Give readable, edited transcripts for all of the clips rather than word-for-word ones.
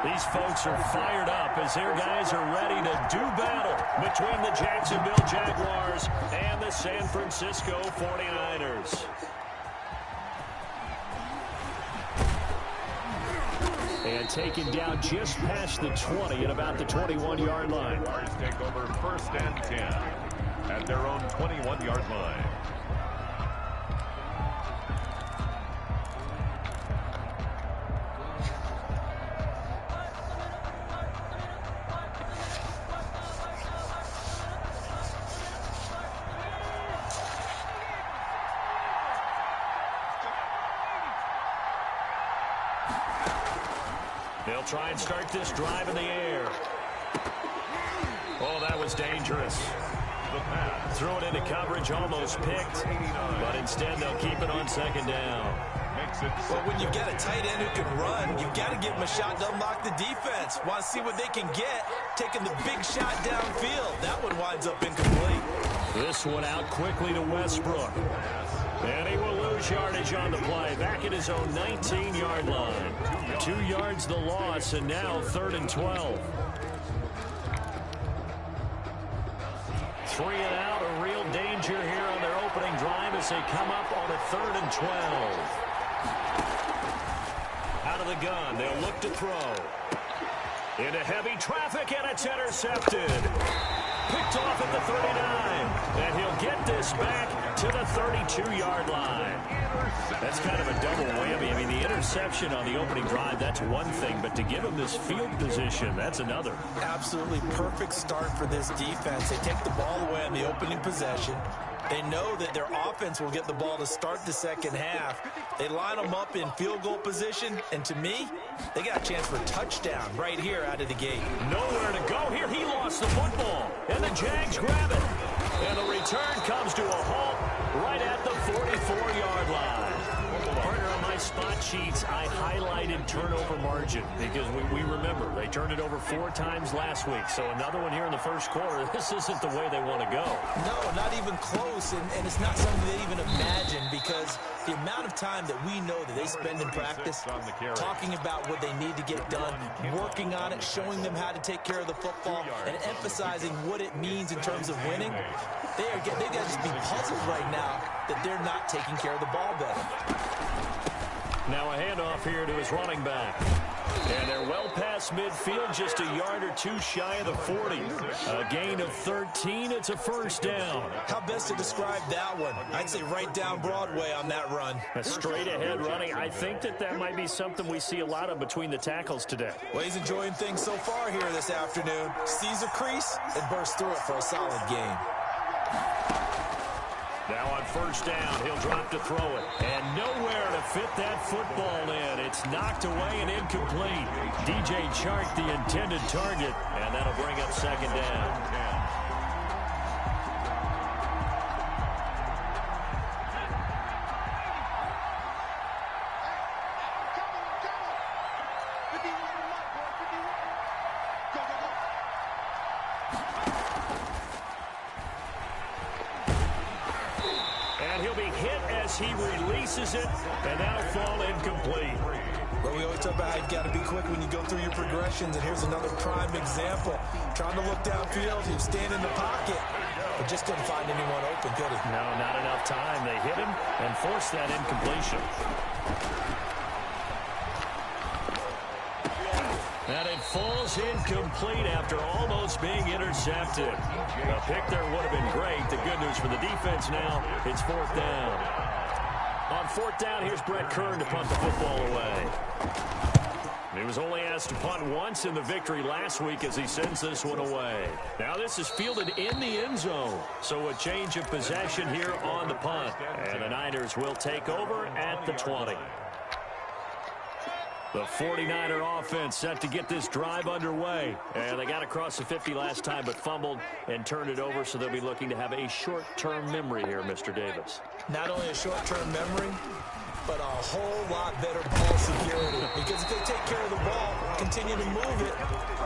These folks are fired up as their guys are ready to do battle between the Jacksonville Jaguars and the San Francisco 49ers. And taken down just past the 20 at about the 21-yard line. Jaguars take over 1st and 10 at their own 21-yard line. They'll try and start this drive in the air. Oh, that was dangerous. Throw it into coverage, almost picked. But instead, they'll keep it on 2nd down. But when you've got a tight end who can run, you've got to give him a shot to unlock the defense. Want to see what they can get, taking the big shot downfield. That one winds up incomplete. This one out quickly to Westbrook. And he will lose yardage on the play. Back at his own 19-yard line. 2 yards the loss, and now 3rd and 12. 3 and out, a real danger here on their opening drive as they come up on a 3rd and 12. Out of the gun, they'll look to throw. Into heavy traffic, and it's intercepted. Picked off at the 39, and he'll get this back to the 32-yard line. That's kind of a double whammy. I mean, the interception on the opening drive, that's one thing, but to give him this field position, that's another. Absolutely perfect start for this defense. They take the ball away on the opening possession. They know that their offense will get the ball to start the second half. They line them up in field goal position, and to me, they got a chance for a touchdown right here out of the gate. Nowhere to go here. He lost the football, and the Jags grab it. And the return comes to a halt right at the 44-yard line. Partner, on my spot sheets, I highlighted turnover margin because we remember they turned it over 4 times last week. So another one here in the first quarter. This isn't the way they want to go. No, not even close, and it's not something they even imagine because the amount of time that we know that they spend in practice talking about what they need to get done, working on it, showing them how to take care of the football, and emphasizing what it means in terms of winning, they got to just be puzzled right now that they're not taking care of the ball better. Now a handoff here to his running back. And they're well past midfield, just a yard or 2 shy of the 40. A gain of 13, it's a 1st down. How best to describe that one? I'd say right down Broadway on that run. A straight ahead running. I think that might be something we see a lot of between the tackles today. Well, he's enjoying things so far here this afternoon. Sees a crease and bursts through it for a solid gain. Now on 1st down, he'll drop to throw it. And nowhere to fit that football in. It's knocked away and incomplete. DJ Chark, the intended target, and that'll bring up 2nd down. He releases it, and that'll fall incomplete. Well, we always talk about how you've got to be quick when you go through your progressions, and here's another prime example. Trying to look downfield, he was standing in the pocket, but just couldn't find anyone open, could he? No, not enough time. They hit him and forced that incompletion. And it falls incomplete after almost being intercepted. A pick there would have been great. The good news for the defense now, it's 4th down. On 4th down, here's Brett Kern to punt the football away. He was only asked to punt once in the victory last week as he sends this one away. Now this is fielded in the end zone. So a change of possession here on the punt. And the Niners will take over at the 20. The 49er offense set to get this drive underway. And they got across the 50 last time but fumbled and turned it over, so they'll be looking to have a short-term memory here, Mr. Davis. Not only a short-term memory, but a whole lot better ball security. Because if they take care of the ball, continue to move it,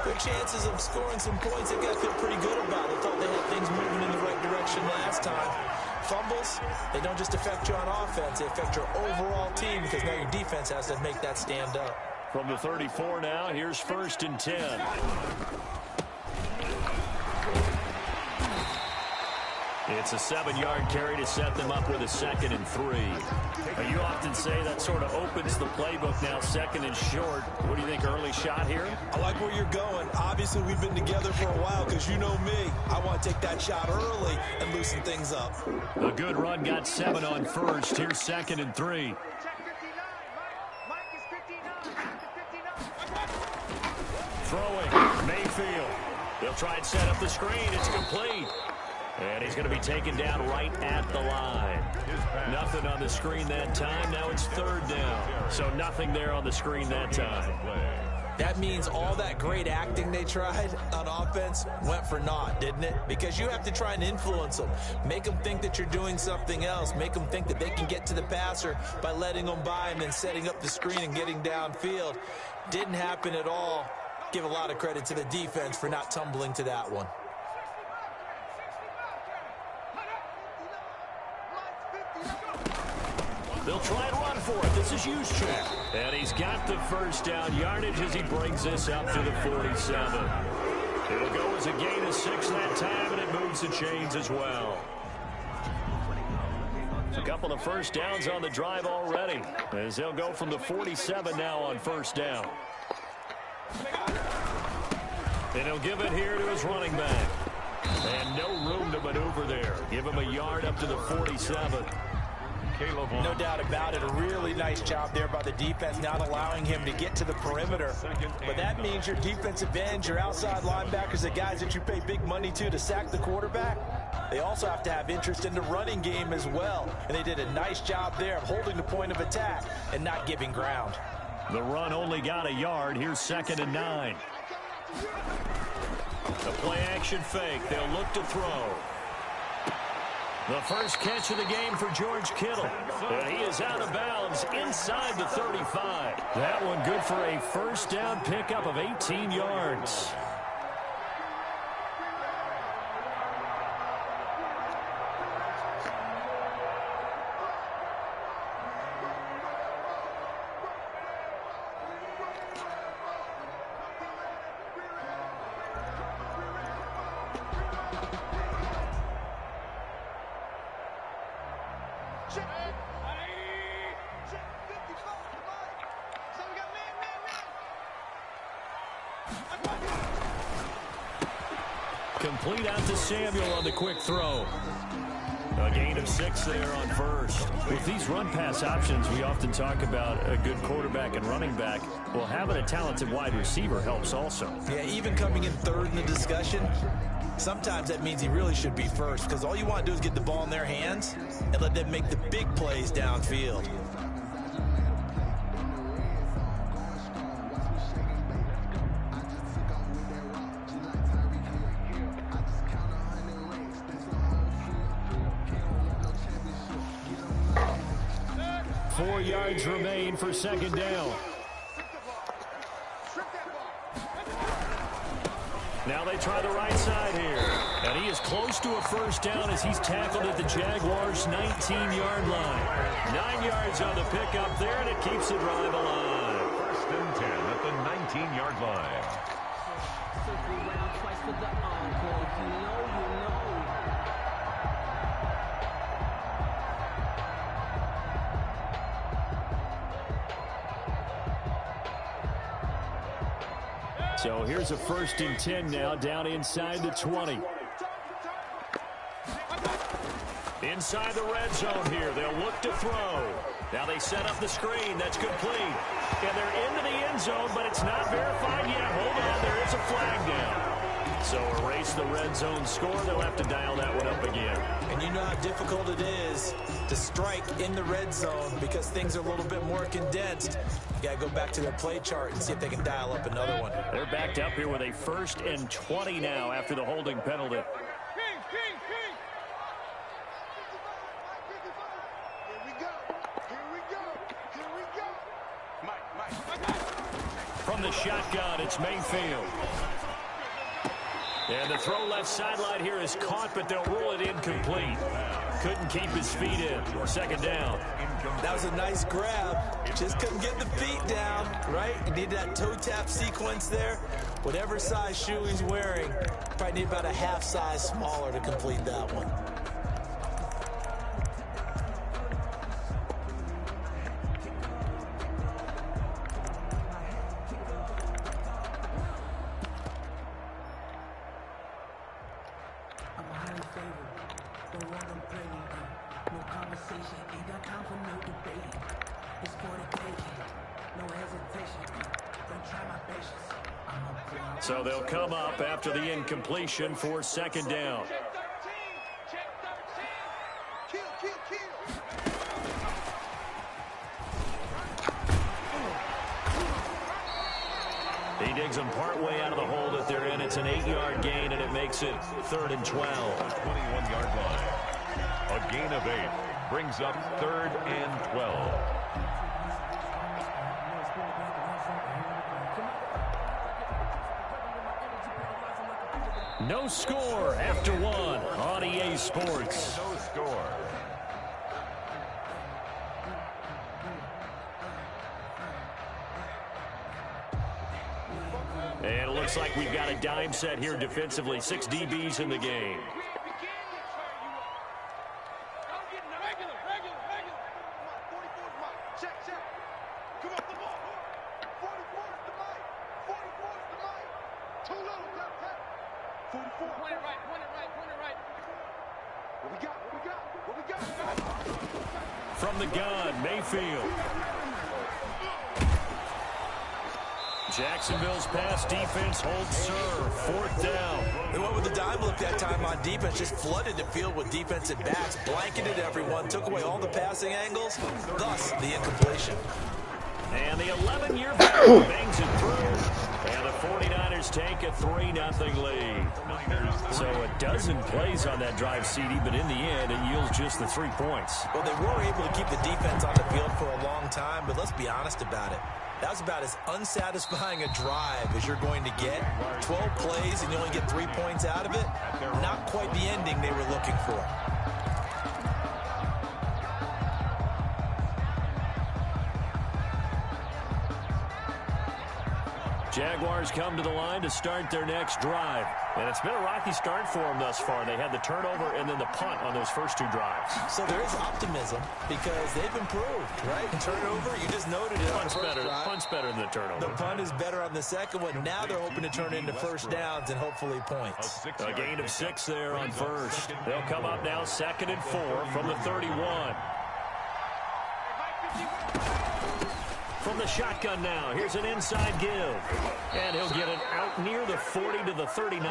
their chances of scoring some points, they've got to feel pretty good about it. They thought they had things moving in the right direction last time. Fumbles, they don't just affect you on offense, they affect your overall team because now your defense has to make that stand up. From the 34 now, here's 1st and 10. It's a 7-yard carry to set them up with a 2nd and 3. You often say that sort of opens the playbook now, 2nd and short. What do you think, early shot here? I like where you're going. Obviously, we've been together for a while because you know me. I want to take that shot early and loosen things up. A good run, got 7 on 1st. Here's 2nd and 3. Throwing, Mayfield. They'll try and set up the screen. It's complete. And he's going to be taken down right at the line. Nothing on the screen that time. Now it's 3rd down. So nothing there on the screen that time. That means all that great acting they tried on offense went for naught, didn't it? Because you have to try and influence them. Make them think that you're doing something else. Make them think that they can get to the passer by letting them by and then setting up the screen and getting downfield. Didn't happen at all. Give a lot of credit to the defense for not tumbling to that one. They'll try and run for it. This is Juszczyk. And he's got the 1st down yardage as he brings this up to the 47. It'll go as a gain of 6 that time, and it moves the chains as well. A couple of 1st downs on the drive already, as they'll go from the 47 now on 1st down. And he'll give it here to his running back. And no room to maneuver there. Give him a yard up to the 47. No doubt about it. A really nice job there by the defense, not allowing him to get to the perimeter. But that means your defensive ends, your outside linebackers, the guys that you pay big money to sack the quarterback, they also have to have interest in the running game as well. And they did a nice job there of holding the point of attack and not giving ground. The run only got a yard. Here's 2nd and 9. The play-action fake. They'll look to throw. The first catch of the game for George Kittle. And he is out of bounds inside the 35. That one good for a 1st down pickup of 18 yards. Complete out to Samuel on the quick throw. A gain of 6 there on 1st. With these run-pass options, we often talk about a good quarterback and running back. Well, having a talented wide receiver helps also. Yeah, even coming in 3rd in the discussion, sometimes that means he really should be 1st, because all you want to do is get the ball in their hands and let them make the big plays downfield. Yards remain for 2nd down. Now they try the right side here. And he is close to a 1st down as he's tackled at the Jaguars' 19-yard line. 9 yards on the pickup there, and it keeps the drive alive. 1st and 10 at the 19-yard line. So here's a 1st and 10 now, down inside the 20. Inside the red zone here. They'll look to throw. Now they set up the screen. That's complete. And they're into the end zone, but it's not verified yet. Hold on, there is a flag down. So erase the red zone score. They'll have to dial that one up again. And you know how difficult it is to strike in the red zone because things are a little bit more condensed. You got to go back to their play chart and see if they can dial up another one. They're backed up here with a 1st and 20 now after the holding penalty. From the shotgun, it's Mayfield. And the throw left sideline here is caught, but they'll roll it incomplete. Couldn't keep his feet in. Second down. That was a nice grab. Just couldn't get the feet down, right? He needed that toe tap sequence there. Whatever size shoe he's wearing, probably need about a half size smaller to complete that one. So they'll come up after the incompletion for second down. He digs them partway out of the hole that they're in. It's an 8-yard gain, and it makes it 3rd and 12. 21-yard line. A gain of 8 brings up 3rd and 12. No score after 1 on EA Sports. No score. And it looks like we've got a dime set here defensively. 6 DBs in the game. From the gun, Mayfield. Jacksonville's pass defense holds serve. 4th down. They went with the dime look that time on defense. Just flooded the field with defensive backs. Blanketed everyone. Took away all the passing angles. Thus, the incompletion. And the 11-year veteran bangs it through. And the 49ers take a 3-0 lead. So a dozen plays on that drive, CD, but in the end, it yields just the 3 points. Well, they were able to keep the defense on the field for a long time, but let's be honest about it. That was about as unsatisfying a drive as you're going to get. 12 plays and you only get 3 points out of it. Not quite the ending they were looking for. Jaguars come to the line to start their next drive. And it's been a rocky start for them thus far. They had the turnover and then the punt on those first 2 drives. So there is optimism because they've improved, right? Turnover, you just noted it. Punt's better than the turnover. The punt is better on the second one. Now they're hoping to turn it into first downs and hopefully points. A gain of 6 there on first. They'll come up now 2nd and 4 from the 31. From the shotgun now, here's an inside give. And he'll get it out near the 40 to the 39.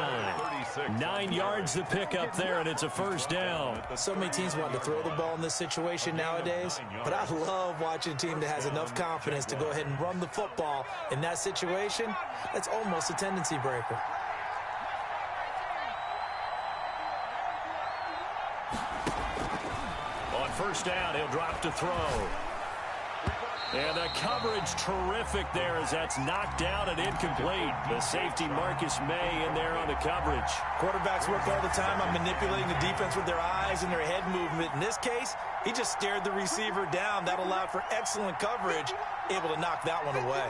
9 yards to pick up there, and it's a first down. So many teams want to throw the ball in this situation nowadays, but I love watching a team that has enough confidence to go ahead and run the football. In that situation, that's almost a tendency breaker. On first down, he'll drop to throw. And the coverage terrific there as that's knocked down and incomplete. The safety Marcus May in there on the coverage. Quarterbacks work all the time on manipulating the defense with their eyes and their head movement. In this case, he just stared the receiver down. That allowed for excellent coverage, able to knock that one away.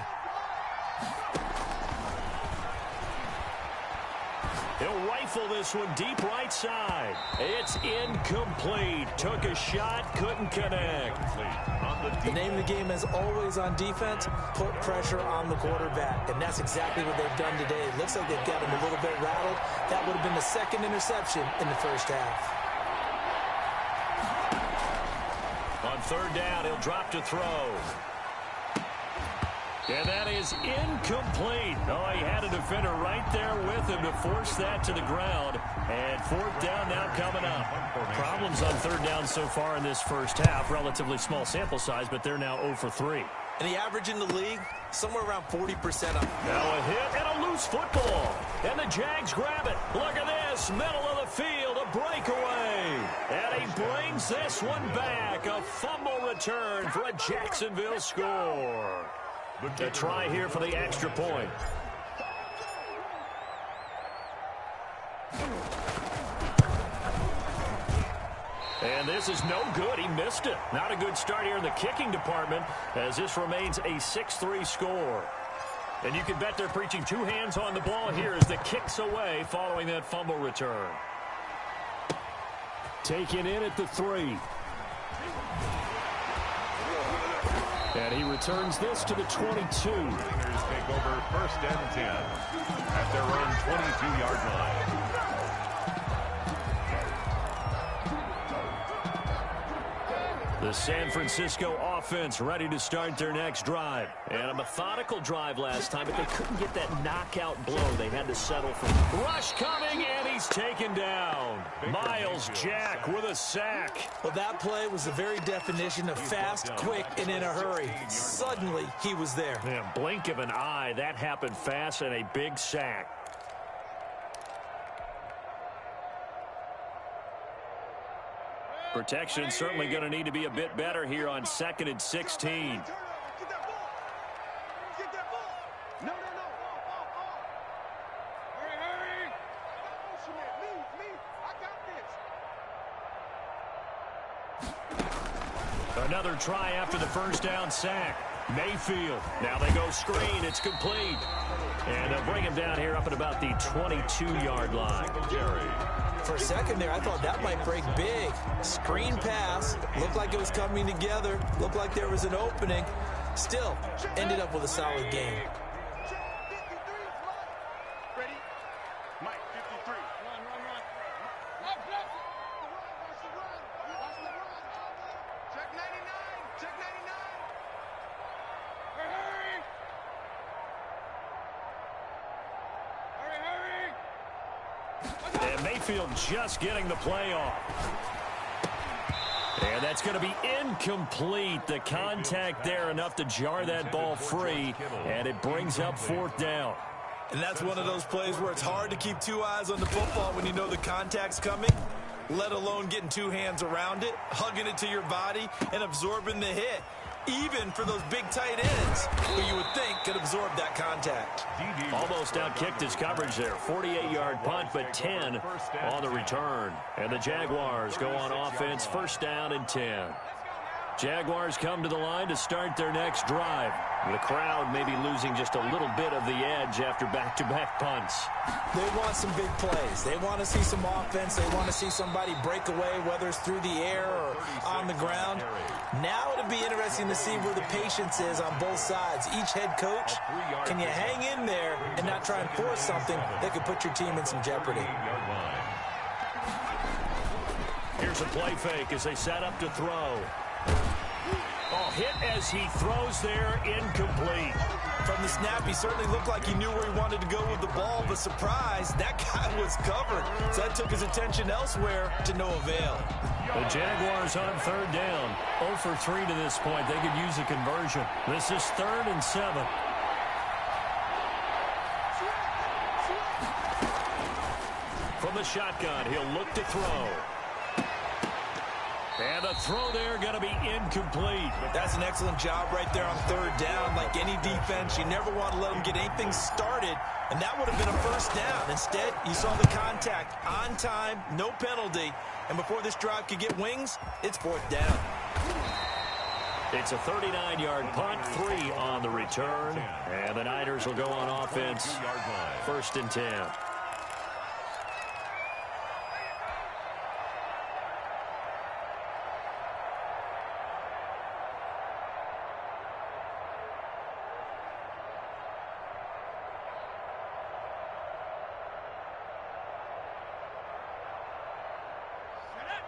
He'll rifle this one deep right side. It's incomplete. Took a shot, couldn't connect. The name of the game is always on defense, put pressure on the quarterback. And that's exactly what they've done today. It looks like they've got him a little bit rattled. That would have been the 2nd interception in the first half. On 3rd down, he'll drop to throw. And that is incomplete. Oh, he had a defender right there with him to force that to the ground. And 4th down now coming up. Problems on 3rd down so far in this first half. Relatively small sample size, but they're now 0 for 3. And the average in the league, somewhere around 40% up. Now a hit and a loose football. And the Jags grab it. Look at this. Middle of the field, a breakaway. And he brings this one back. A fumble return for a Jacksonville score. A try here for the extra point. And this is no good. He missed it. Not a good start here in the kicking department as this remains a 6-3 score. And you can bet they're preaching two hands on the ball here as the kick's away following that fumble return. Taken in at the 3. And he returns this to the 22. Niners take over 1st and 10 at their own 22-yard line. The San Francisco offense ready to start their next drive. And a methodical drive last time, but they couldn't get that knockout blow. They had to settle for rush coming, and he's taken down. Miles Jack with a sack. Well, that play was the very definition of fast, quick, and in a hurry. Suddenly, he was there. Man, blink of an eye, that happened fast, and a big sack. Protection certainly going to need to be a bit better here on 2nd and 16. Another try after the first down sack. Mayfield. Now they go screen. It's complete. And they'll bring him down here up at about the 22-yard line. For a second there, I thought that might break big. Screen pass. Looked like it was coming together. Looked like there was an opening. Still, ended up with a solid game. And Mayfield just getting the play off. And that's going to be incomplete. The contact there enough to jar that ball free, and it brings up 4th down. And that's one of those plays where it's hard to keep two eyes on the football when you know the contact's coming, let alone getting two hands around it, hugging it to your body, and absorbing the hit. Even for those big tight ends who you would think could absorb that contact. Almost outkicked his coverage there. 48-yard punt, but 10 on the return. And the Jaguars go on offense, 1st down and 10. Jaguars come to the line to start their next drive. The crowd may be losing just a little bit of the edge after back-to-back punts. They want some big plays. They want to see some offense. They want to see somebody break away, whether it's through the air or on the ground. Now it'll be interesting to see where the patience is on both sides. Each head coach, can you hang in there and not try and force something that could put your team in some jeopardy? Here's a play fake as they set up to throw. Oh, hit as he throws there, incomplete. From the snap, he certainly looked like he knew where he wanted to go with the ball, but surprise, that guy was covered. So that took his attention elsewhere to no avail. The Jaguars on 3rd down. 0 for 3 to this point. They could use a conversion. This is 3rd and 7. From the shotgun, he'll look to throw. And the throw there going to be incomplete. That's an excellent job right there on 3rd down. Like any defense, you never want to let them get anything started, and that would have been a 1st down. Instead, you saw the contact on time, no penalty, and before this drive could get wings, it's 4th down. It's a 39-yard punt, 3 on the return, and the Niners will go on offense, 1st and 10.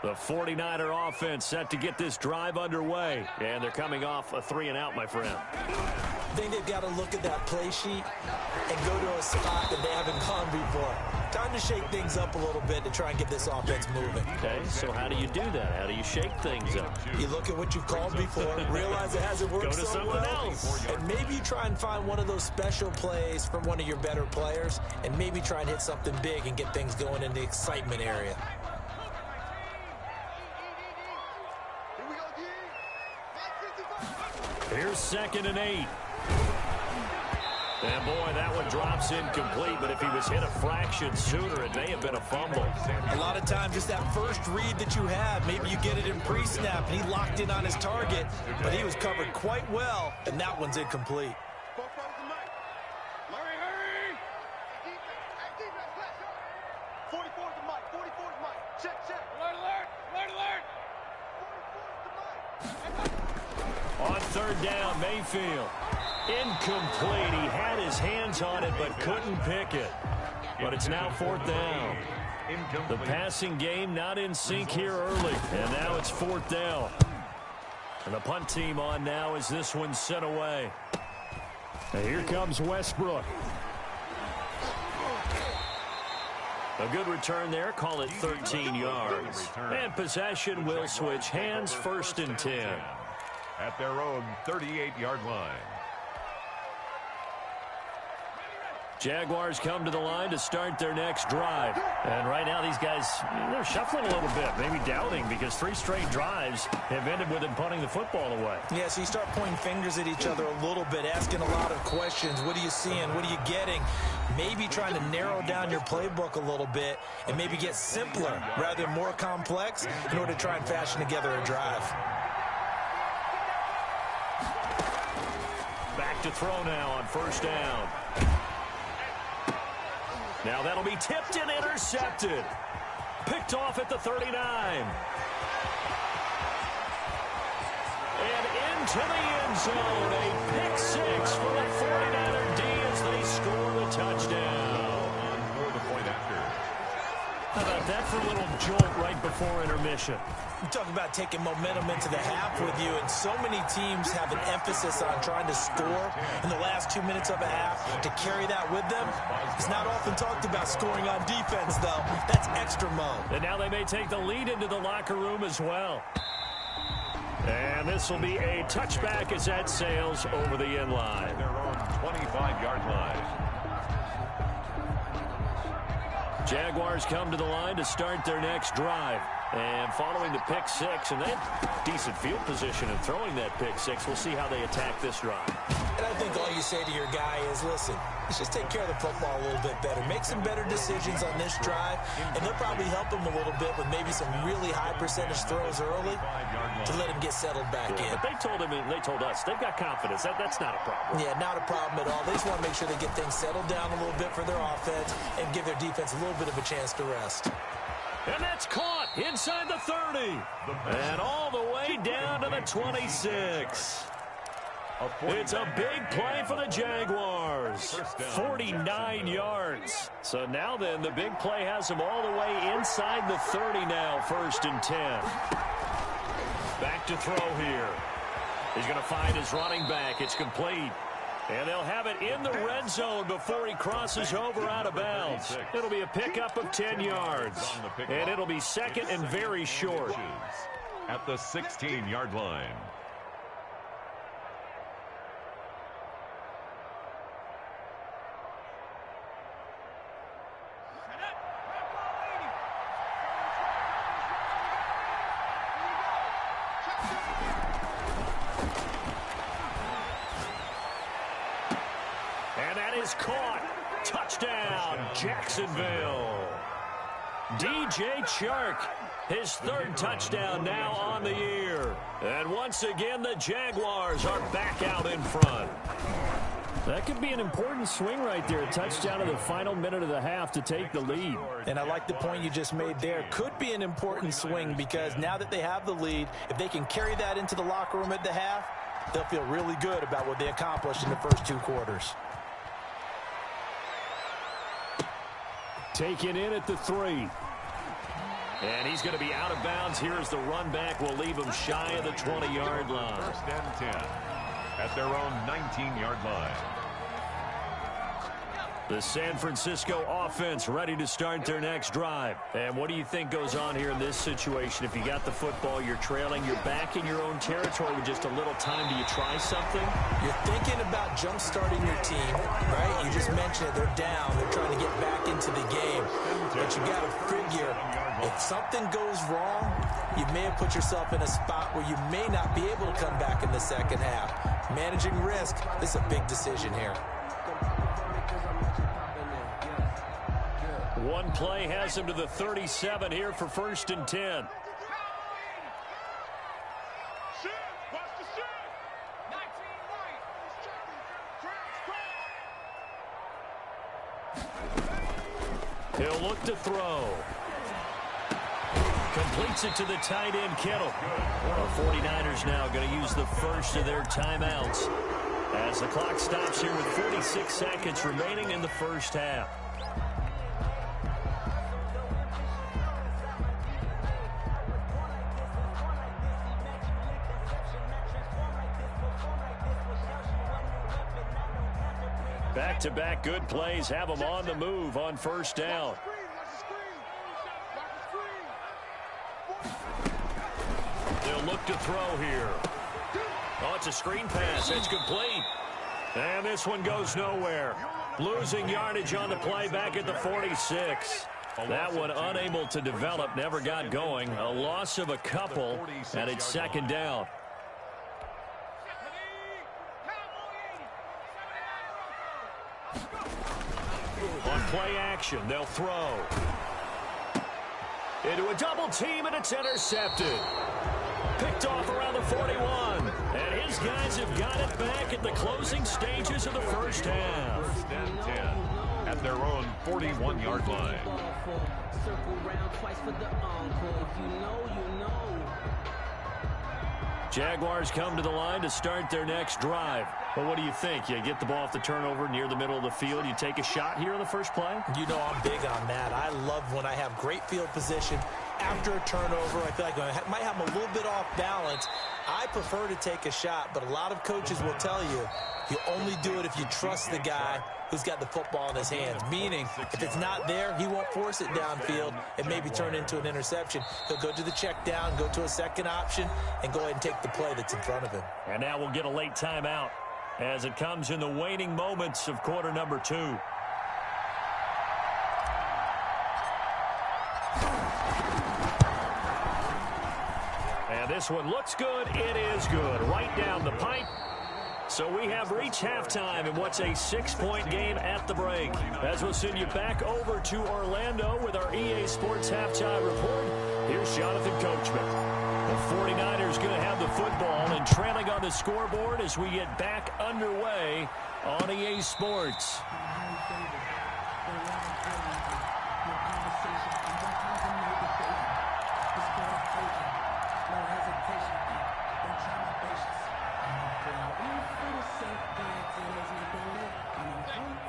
The 49er offense set to get this drive underway. And they're coming off a 3-and-out, my friend. I think they've got to look at that play sheet and go to a spot that they haven't gone before. Time to shake things up a little bit to try and get this offense moving. Okay, so how do you do that? How do you shake things up? You look at what you've called before, realize it hasn't worked so well. Go to something else. And maybe you try and find one of those special plays from one of your better players, and maybe try and hit something big and get things going in the excitement area. Here's 2nd and 8. And boy, that one drops incomplete, but if he was hit a fraction sooner, it may have been a fumble. A lot of times, just that first read that you have, maybe you get it in pre-snap, and he locked in on his target, but he was covered quite well, and that one's incomplete. On third down, Mayfield. Incomplete. He had his hands on it but couldn't pick it. But it's now fourth down. The passing game not in sync here early. And now it's fourth down. And the punt team on now as this one's sent away. And here comes Westbrook. A good return there. Call it 13 yards. And possession will switch hands, first and 10. At their own 38-yard line. Jaguars come to the line to start their next drive. And right now these guys, they're shuffling a little bit, maybe doubting, because 3 straight drives have ended with them punting the football away. Yeah, so you start pointing fingers at each other a little bit, asking a lot of questions. What are you seeing? What are you getting? Maybe trying to narrow down your playbook a little bit and maybe get simpler rather than more complex in order to try and fashion together a drive. Back to throw now on first down. Now that'll be tipped and intercepted. Picked off at the 39. And into the end zone. A pick 6 for the 49er D as they score the touchdown. For the point after. How about that for a little jolt right before intermission? You talk about taking momentum into the half with you, and so many teams have an emphasis on trying to score in the last 2 minutes of a half. To carry that with them, it's not often talked about scoring on defense, though. That's extra mode. And now they may take the lead into the locker room as well. And this will be a touchback as that sails over the end line. Their own 25-yard line. Jaguars come to the line to start their next drive. And following the pick 6, and they have decent field position in throwing that pick 6. We'll see how they attack this drive. And I think all you say to your guy is, listen, let's just take care of the football a little bit better. Make some better decisions on this drive, and they'll probably help him a little bit with maybe some really high percentage throws early to let him get settled back in. But they told him, and they told us, they've got confidence. That's not a problem. Yeah, not a problem at all. They just want to make sure they get things settled down a little bit for their offense and give their defense a little bit of a chance to rest. And that's caught inside the 30. And all the way down to the 26. It's a big play for the Jaguars. 49 yards. So now then, the big play has them all the way inside the 30 now, first and 10. Back to throw here. He's going to find his running back. It's complete. And they'll have it in the red zone before he crosses over out of bounds. It'll be a pickup of 10 yards. And it'll be second and very short. At the 16-yard line. Caught. Touchdown, Jacksonville. DJ Chark, his third touchdown now on the year. And once again, the Jaguars are back out in front. That could be an important swing right there. A touchdown in the final minute of the half to take the lead. And I like the point you just made there. Could be an important swing because now that they have the lead, if they can carry that into the locker room at the half, they'll feel really good about what they accomplished in the first 2 quarters. Taken in at the 3. And he's going to be out of bounds. Here's the run back. Will leave him shy of the 20-yard line. First and 10 at their own 19-yard line. The San Francisco offense ready to start their next drive. And what do you think goes on here in this situation? If you got the football, you're trailing, you're back in your own territory with just a little time. Do you try something? You're thinking about jump-starting your team, right? You just mentioned it. They're down. They're trying to get back into the game. But you got to figure, if something goes wrong, you may have put yourself in a spot where you may not be able to come back in the second half. Managing risk, this is a big decision here. One play has him to the 37 here for 1st and 10. He'll look to throw. Completes it to the tight end, Kittle. The 49ers now going to use the first of their timeouts as the clock stops here with 46 seconds remaining in the first half. Back-to-back good plays have them on the move on 1st down. They'll look to throw here. Oh, it's a screen pass. It's complete. And this one goes nowhere. Losing yardage on the play back at the 46. That one unable to develop, never got going. A loss of a couple, and it's 2nd down. On play action, they'll throw. Into a double team, and it's intercepted. Picked off around the 41. And his guys have got it back at the closing stages of the first half. 1st and 10 at their own 41-yard line. Jaguars come to the line to start their next drive. But what do you think? You get the ball off the turnover near the middle of the field. You take a shot here on the first play? You know I'm big on that. I love when I have great field position after a turnover. I feel like I might have them a little bit off balance. I prefer to take a shot, but a lot of coaches will tell you only do it if you trust the guy who's got the football in his hands. Meaning, if it's not there, he won't force it downfield and maybe turn into an interception. He'll go to the check down, go to a second option, and go ahead and take the play that's in front of him. And now we'll get a late timeout as it comes in the waning moments of quarter number 2. And this one looks good. It is good. Right down the pipe. So we have reached halftime in what's a 6-point game at the break. As we'll send you back over to Orlando with our EA Sports Halftime Report, here's Jonathan Coachman. The 49ers going to have the football and trailing on the scoreboard as we get back underway on EA Sports.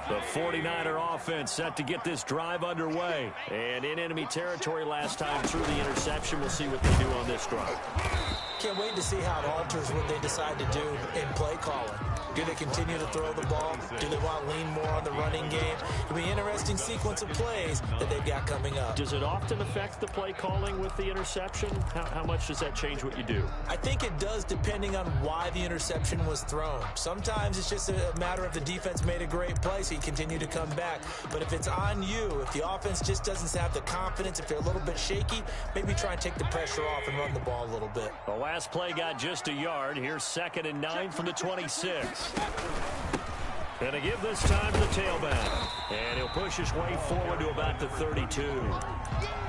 The 49er offense set to get this drive underway. And in enemy territory last time through the interception. We'll see what they do on this drive. Can't wait to see how it alters what they decide to do in play calling. Do they continue to throw the ball? Do they want to lean more on the running game? It'll be an interesting sequence of plays that they've got coming up. Does it often affect the play calling with the interception? How much does that change what you do? I think it does, depending on why the interception was thrown. Sometimes it's just a matter of the defense made a great play, so you continue to come back. But if it's on you, if the offense just doesn't have the confidence, if they're a little bit shaky, maybe try and take the pressure off and run the ball a little bit. The last play got just a yard. Here's 2nd and 9 from the 26. Going to give this time to the tailback. And he'll push his way forward to about the 32.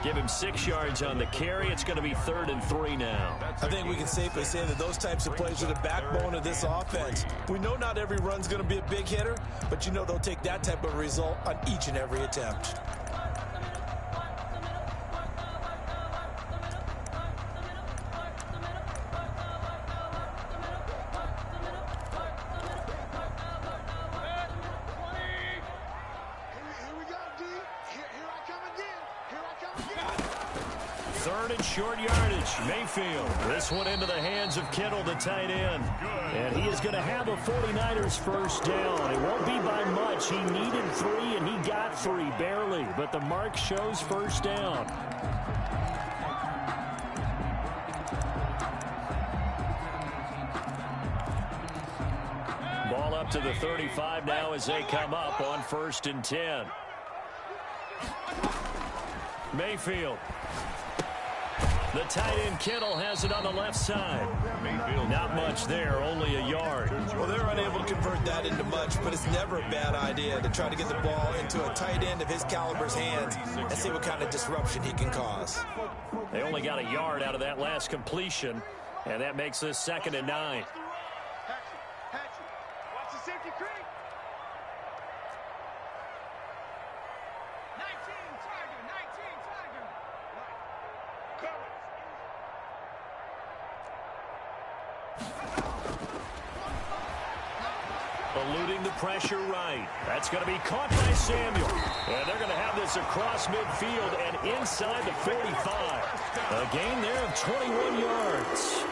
Give him 6 yards on the carry. It's going to be 3rd and 3 now. I think we can safely say that those types of plays are the backbone of this offense. We know not every run's going to be a big hitter, but you know they'll take that type of result on each and every attempt. Short yardage. Mayfield. This one into the hands of Kittle, the tight end. And he is going to have a 49ers first down. It won't be by much. He needed 3, and he got 3, barely. But the mark shows first down. Ball up to the 35 now as they come up on 1st and 10. Mayfield. The tight end Kittle has it on the left side. Mayfield. Not much there, only a yard. Well, they're unable don't convert that into much, but it's never a bad idea to try to get the ball into a tight end of his caliber's hands and see what kind of disruption he can cause. They only got a yard out of that last completion, and that makes this 2nd and 9. Watch the safety creek. 19 Tiger. Eluding the pressure right. That's going to be caught by Samuel. And they're going to have this across midfield and inside the 45. A gain there of 21 yards.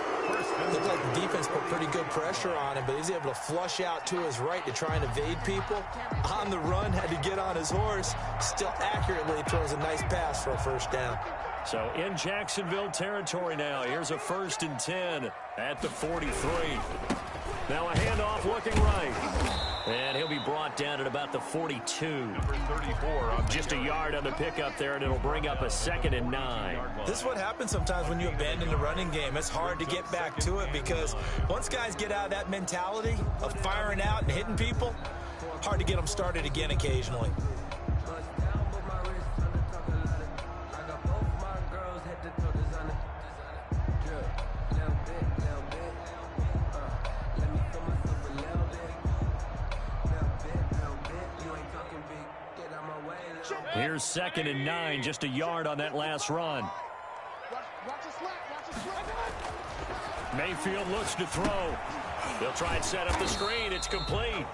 Looked like the defense put pretty good pressure on him, but he's able to flush out to his right to try and evade people. On the run, had to get on his horse. Still accurately throws a nice pass for a first down. So in Jacksonville territory now. Here's a 1st and 10 at the 43. Now a handoff looking right. And he'll be brought down at about the 42. Number 34. Just a yard on the pickup there, and it'll bring up a 2nd and 9. This is what happens sometimes when you abandon the running game. It's hard to get back to it because once guys get out of that mentality of firing out and hitting people, hard to get them started again occasionally. Here's 2nd and 9, just a yard on that last run. Mayfield looks to throw. They'll try and set up the screen. It's complete.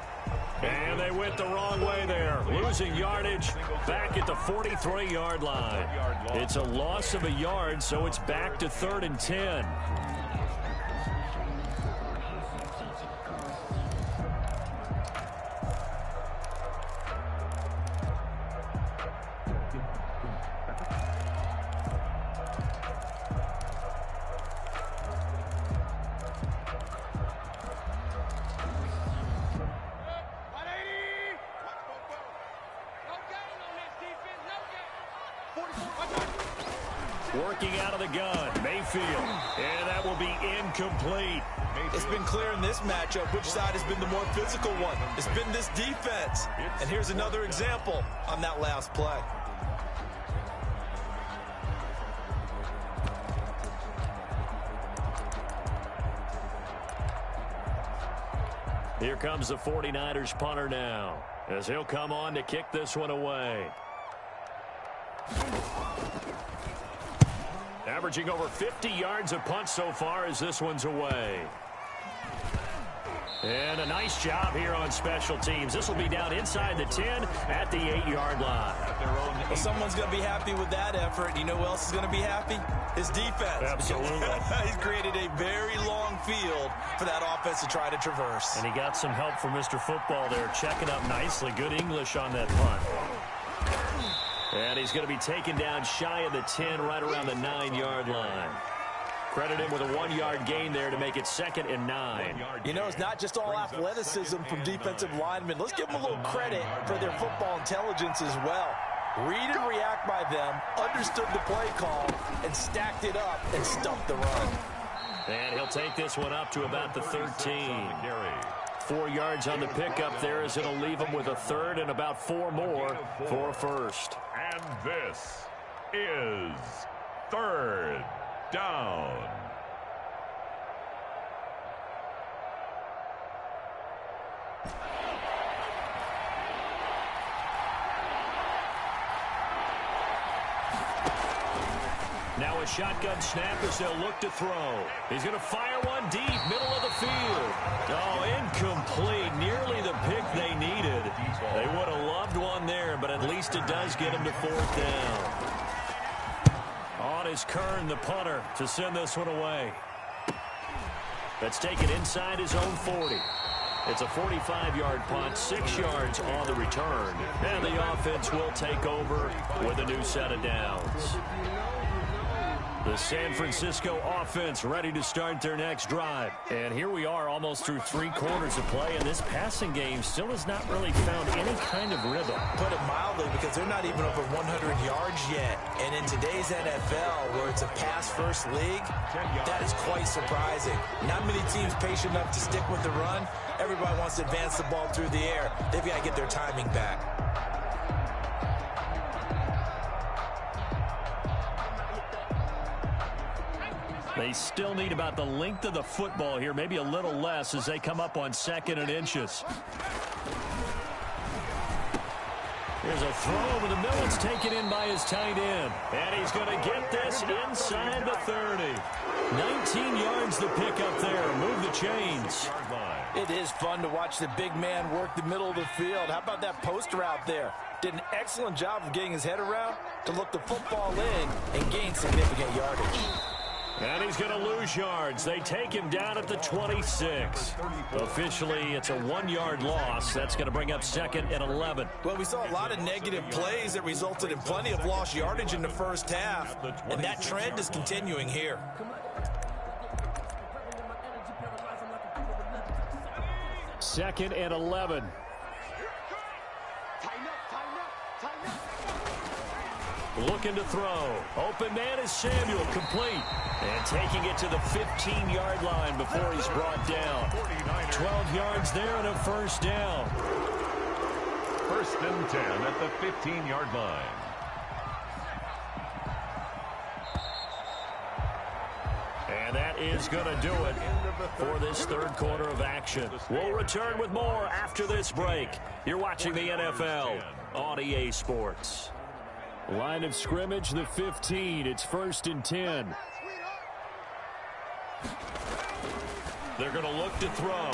And they went the wrong way there. Losing yardage back at the 43-yard line. It's a loss of a yard, so it's back to 3rd and 10. Working out of the gun, Mayfield, and that will be incomplete. It's been clear in this matchup which side has been the more physical one. It's been this defense. And here's another example on that last play. Here comes the 49ers punter now, as he'll come on to kick this one away. Averaging over 50 yards a punt so far as this one's away. And a nice job here on special teams. This will be down inside the 10 at the 8-yard line. Well, someone's going to be happy with that effort. You know who else is going to be happy? His defense. Absolutely. He's created a very long field for that offense to try to traverse. And he got some help from Mr. Football there, checking up nicely. Good English on that punt. And he's going to be taken down shy of the 10, right around the 9-yard line. Credit him with a 1-yard gain there to make it 2nd and 9. You know, it's not just all athleticism from defensive linemen. Let's give them a little credit for their football intelligence as well. Read and react by them, understood the play call, and stacked it up and stuffed the run. And he'll take this one up to about the 13. 4 yards on the pickup there as it'll leave him with a 3rd and about 4 more for a 1st. And this is 3rd down. Now a shotgun snap as they'll look to throw. He's going to fire one deep, middle of the field. Oh, incomplete. Nearly the pick they needed. They would have loved one there, but at least it does get him to 4th down. On is Kern, the punter, to send this one away. That's taken inside his own 40. It's a 45-yard punt, 6 yards on the return. And the offense will take over with a new set of downs. The San Francisco offense ready to start their next drive. And here we are almost through 3 quarters of play, and this passing game still has not really found any kind of rhythm. Put it mildly, because they're not even over 100 yards yet. And in today's NFL, where it's a pass-first league, that is quite surprising. Not many teams patient enough to stick with the run. Everybody wants to advance the ball through the air. They've got to get their timing back. They still need about the length of the football here, maybe a little less as they come up on 2nd and inches. Here's a throw over the middle. It's taken in by his tight end. And he's going to get this inside the 30. 19 yards to pick up there. Move the chains. It is fun to watch the big man work the middle of the field. How about that post route there? Did an excellent job of getting his head around to look the football in and gain significant yardage. And he's going to lose yards. They take him down at the 26. Officially, it's a 1-yard loss. That's going to bring up 2nd and 11. Well, we saw a lot of negative plays that resulted in plenty of lost yardage in the first half, and that trend is continuing here. Second and 11. Looking to throw. Open man is Samuel, complete. And taking it to the 15-yard line before he's brought down. 12 yards there and a first down. 1st and 10 at the 15-yard line. And that is going to do it for this 3rd quarter of action. We'll return with more after this break. You're watching the NFL on EA Sports. Line of scrimmage, the 15. It's 1st and 10. They're going to look to throw.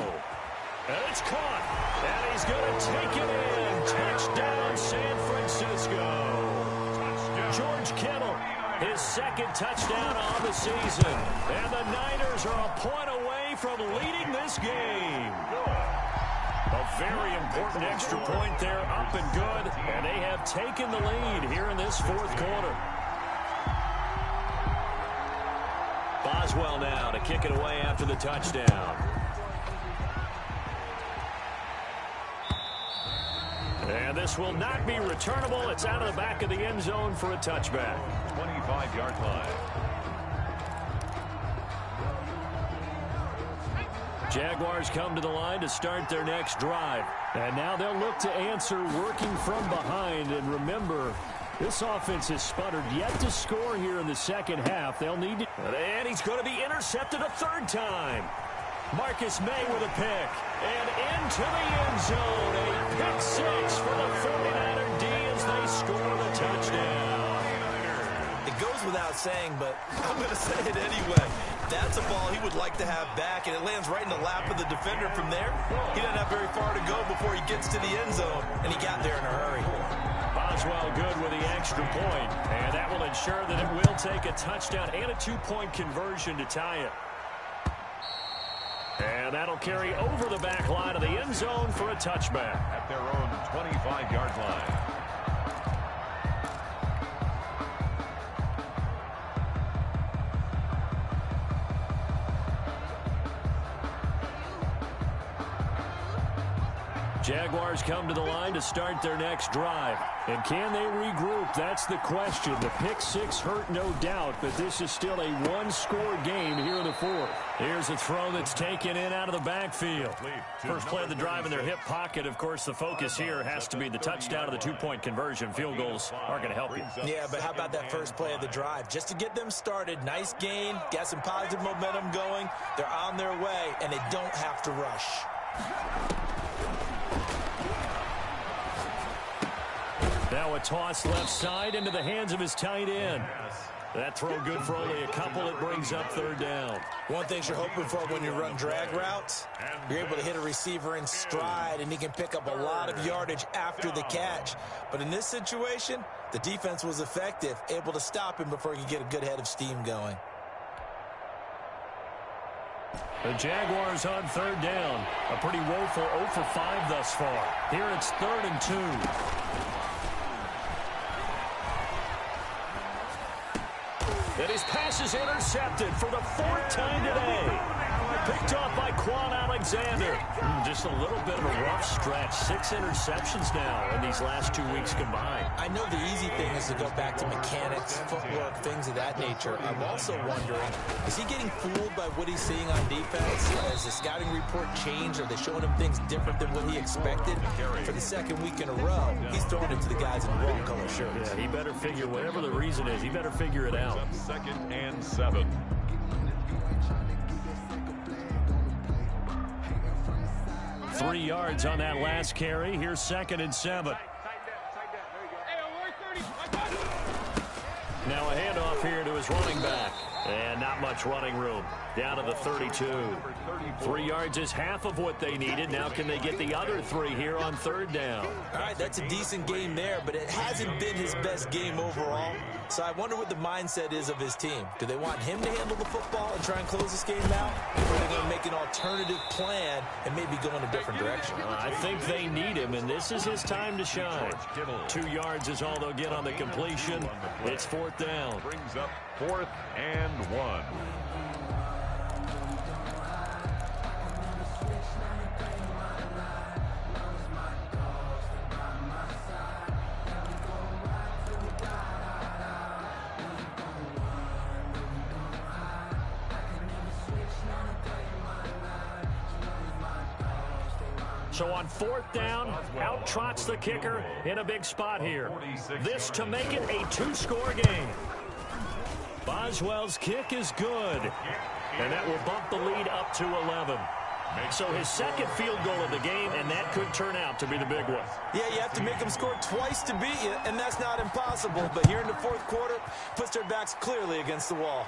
And it's caught. And he's going to take it in. Touchdown, San Francisco. George Kittle, his 2nd touchdown on the season. And the Niners are a point away from leading this game. A very important extra point there, up and good. And they have taken the lead here in this 4th quarter. Boswell now to kick it away after the touchdown. And this will not be returnable. It's out of the back of the end zone for a touchback. 25-yard line. Jaguars come to the line to start their next drive. And now they'll look to answer working from behind. And remember, this offense has sputtered yet to score here in the 2nd half. They'll need to... And he's going to be intercepted a 3rd time. Marcus May with a pick. And into the end zone. A pick 6 for the 49er D as they score the touchdown. It goes without saying, but I'm going to say it anyway. That's a ball he would like to have back, and it lands right in the lap of the defender from there. He doesn't have very far to go before he gets to the end zone, and he got there in a hurry. Boswell good with the extra point, and that will ensure that it will take a touchdown and a 2-point conversion to tie it. And that'll carry over the back line of the end zone for a touchback. At their own 25-yard line. Jaguars come to the line to start their next drive. And can they regroup? That's the question. The pick 6 hurt, no doubt, but this is still a 1-score game here in the 4th. Here's a throw that's taken in out of the backfield. First play of the drive in their hip pocket. Of course, the focus here has to be the touchdown of the 2-point conversion. Field goals aren't going to help you. Yeah, but how about that first play of the drive? Just to get them started, nice gain, got some positive momentum going. They're on their way, and they don't have to rush. Now a toss left side into the hands of his tight end. That throw good for only a couple. It brings up 3rd down. One thing you're hoping for when you run drag routes, you're able to hit a receiver in stride, and he can pick up a lot of yardage after the catch. But in this situation, the defense was effective, able to stop him before he could get a good head of steam going. The Jaguars on 3rd down. A pretty woeful 0 for 5 thus far. Here it's 3rd and 2. And his pass is intercepted for the 4th time today. Picked off by Quan Alexander. Just a little bit of a rough stretch. 6 interceptions now in these last 2 weeks combined. I know the easy thing is to go back to mechanics, footwork, things of that nature. I'm also wondering, is he getting fooled by what he's seeing on defense? Has the scouting report changed? Are they showing him things different than what he expected? For the second week in a row, he's throwing it to the guys in the wrong color shirts. Yeah, he better figure, whatever the reason is, he better figure it out. 2nd and 7. Three yards on that last carry. Here's 2nd and 7. Now a handoff here to his running back. And not much running room. Down to the 32. 3 yards is half of what they needed. Now can they get the other 3 here on 3rd down? All right, that's a decent game there, but it hasn't been his best game overall. So I wonder what the mindset is of his team. Do they want him to handle the football and try and close this game out? Or are they going to make an alternative plan and maybe go in a different direction? I think they need him, and this is his time to shine. 2 yards is all they'll get on the completion. It's 4th down. Brings up 4th and 1. So on 4th down, out trots the kicker in a big spot here. This to make it a 2-score game. Boswell's kick is good, and that will bump the lead up to 11. So his 2nd field goal of the game, and that could turn out to be the big one. Yeah, you have to make them score twice to beat you, and that's not impossible. But here in the 4th quarter, puts their backs clearly against the wall.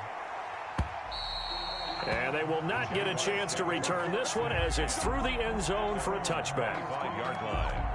And they will not get a chance to return this one as it's through the end zone for a touchback. 5-yard line.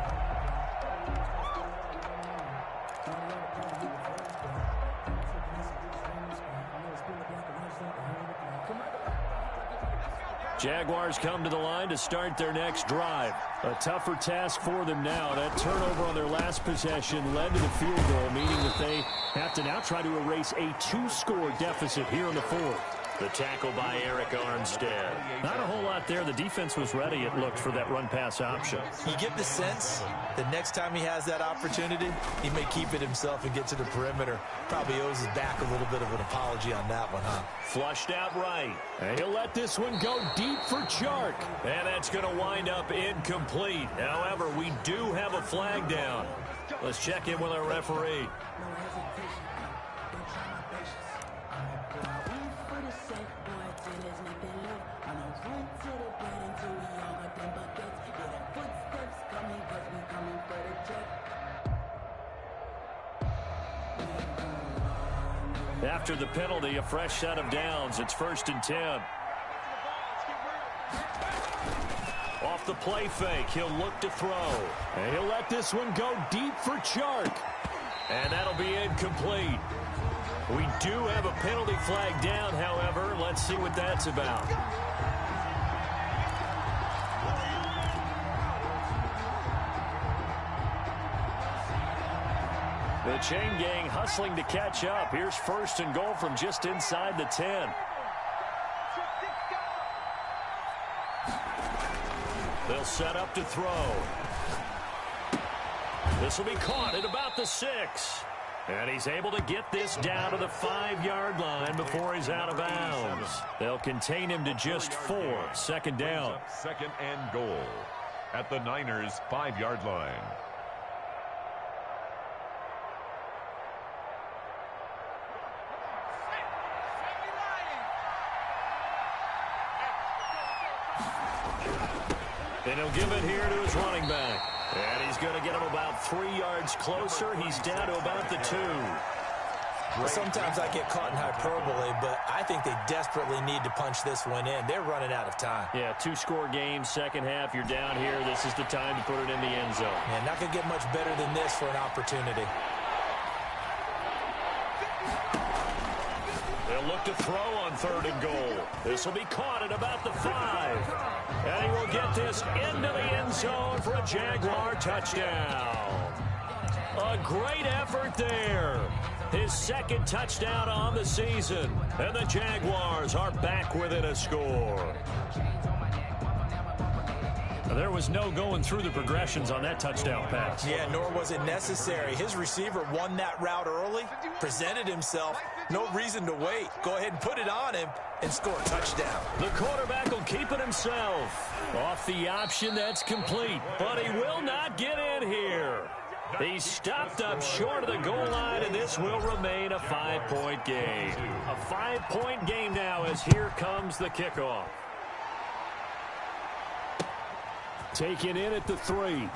Jaguars come to the line to start their next drive. A tougher task for them now. That turnover on their last possession led to the field goal, meaning that they have to now try to erase a 2-score deficit here in the 4th. The tackle by Eric Armstead. Not a whole lot there. The defense was ready, it looked, for that run-pass option. You get the sense that next time he has that opportunity, he may keep it himself and get to the perimeter. Probably owes his back a little bit of an apology on that one, huh? Flushed out right. And he'll let this one go deep for Chark. And that's going to wind up incomplete. However, we do have a flag down. Let's check in with our referee. After the penalty, a fresh set of downs. It's 1st and 10. Off the play fake, he'll look to throw. And he'll let this one go deep for Chark. And that'll be incomplete. We do have a penalty flag down, however. Let's see what that's about. The chain gang hustling to catch up. Here's 1st and goal from just inside the 10. They'll set up to throw. This will be caught at about the 6. And he's able to get this down to the 5-yard line before he's out of bounds. They'll contain him to just 4. 2nd down. 2nd and goal at the Niners' 5-yard line. And he'll give it here to his running back. And he's going to get him about 3 yards closer. He's down to about the 2. Sometimes I get caught in hyperbole, but I think they desperately need to punch this one in. They're running out of time. Yeah, 2-score game, 2nd half. You're down here. This is the time to put it in the end zone. Man, not going to get much better than this for an opportunity. They'll look to throw on 3rd and goal. This will be caught at about the 5. And he will get this into the end zone for a Jaguar touchdown. A great effort there. His second touchdown on the season. And the Jaguars are back within a score. There was no going through the progressions on that touchdown pass. Yeah, nor was it necessary. His receiver won that route early, presented himself. No reason to wait. Go ahead and put it on him and score a touchdown. The quarterback will keep it himself. Off the option, that's complete. But he will not get in here. He stopped up short of the goal line, and this will remain a 5-point game. A 5-point game now as here comes the kickoff. Taken in at the 3.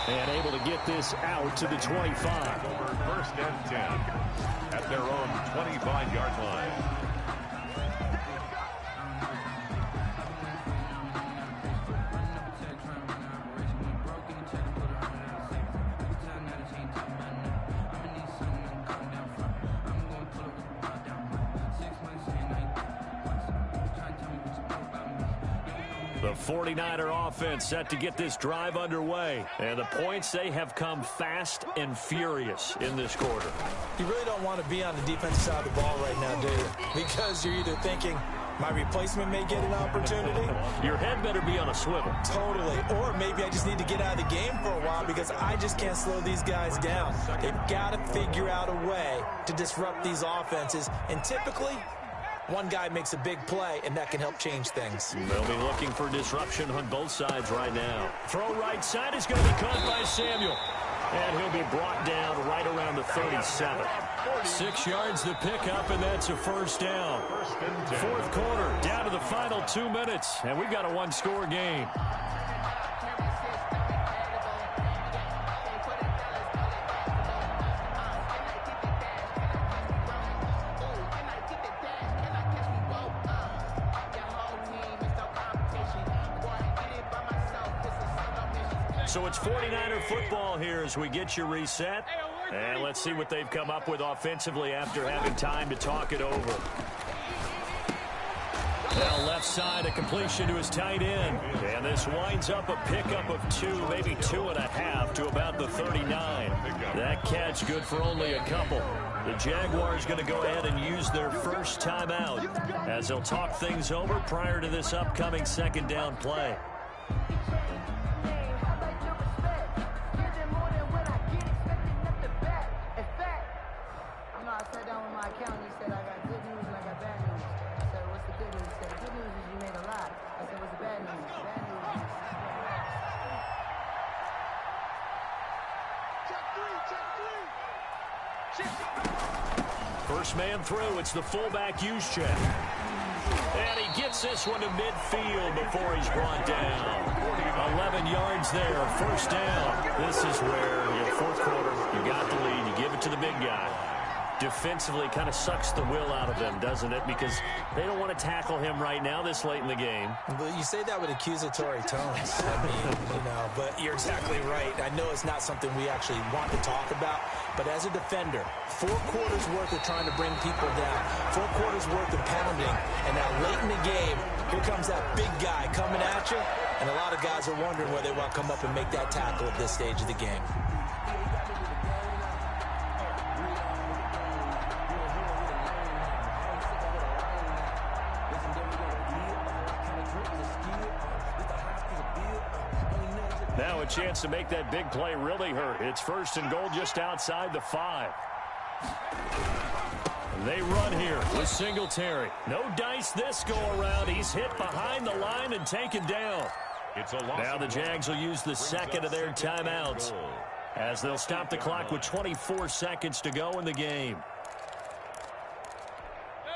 And able to get this out to the 25. First and 10 at their own 25-yard line. The 49er offense set to get this drive underway. And the points, they have come fast and furious in this quarter. You really don't want to be on the defensive side of the ball right now, do you? Because you're either thinking, my replacement may get an opportunity. Your head better be on a swivel. Totally. Or maybe I just need to get out of the game for a while because I just can't slow these guys down. They've got to figure out a way to disrupt these offenses. And typically, one guy makes a big play, and that can help change things. They'll be looking for disruption on both sides right now. Throw right side is going to be caught by Samuel. And he'll be brought down right around the 37. 6 yards to pick up, and that's a first down. Fourth quarter, down to the final 2 minutes, and we've got a one-score game. So it's 49er football here as we get you reset. And let's see what they've come up with offensively after having time to talk it over. Now left side, a completion to his tight end. And this winds up a pickup of 2, maybe 2.5 to about the 39. That catch good for only a couple. The Jaguars going to go ahead and use their first timeout as they'll talk things over prior to this upcoming second down play. First man through, it's the fullback use check. And he gets this one to midfield before he's brought down. 11 yards there, first down. This is where, fourth quarter, you got the lead, you give it to the big guy. Defensively kind of sucks the will out of them, doesn't it? Because they don't want to tackle him right now this late in the game. But you say that with accusatory tones. I mean, but you're exactly right. I know it's not something we actually want to talk about, but as a defender, 4 quarters worth of trying to bring people down, 4 quarters worth of pounding, and now late in the game, here comes that big guy coming at you, and a lot of guys are wondering whether they want to come up and make that tackle at this stage of the game. Now a chance to make that big play really hurt. It's first and goal just outside the 5. They run here with Singletary. No dice this go around. He's hit behind the line and taken down. Now the Jags will use the second of their timeouts as they'll stop the clock with 24 seconds to go in the game.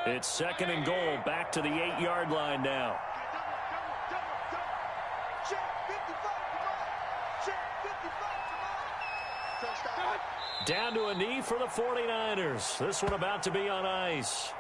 It's second and goal back to the 8-yard line now. Down to a knee for the 49ers. This one about to be on ice.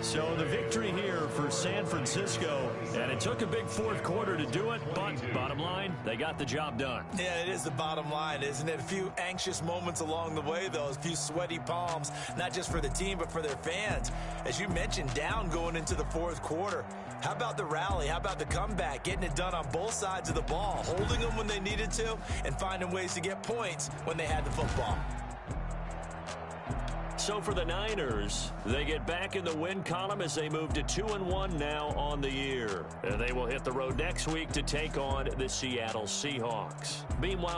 So the victory here for San Francisco, and it took a big fourth quarter to do it, but bottom line, they got the job done. Yeah, it is the bottom line, isn't it? A few anxious moments along the way, though, a few sweaty palms, not just for the team, but for their fans. As you mentioned, down going into the fourth quarter. How about the rally? How about the comeback? Getting it done on both sides of the ball, holding them when they needed to, and finding ways to get points when they had the football. So for the Niners, they get back in the win column as they move to 2-1 now on the year. And they will hit the road next week to take on the Seattle Seahawks. Meanwhile,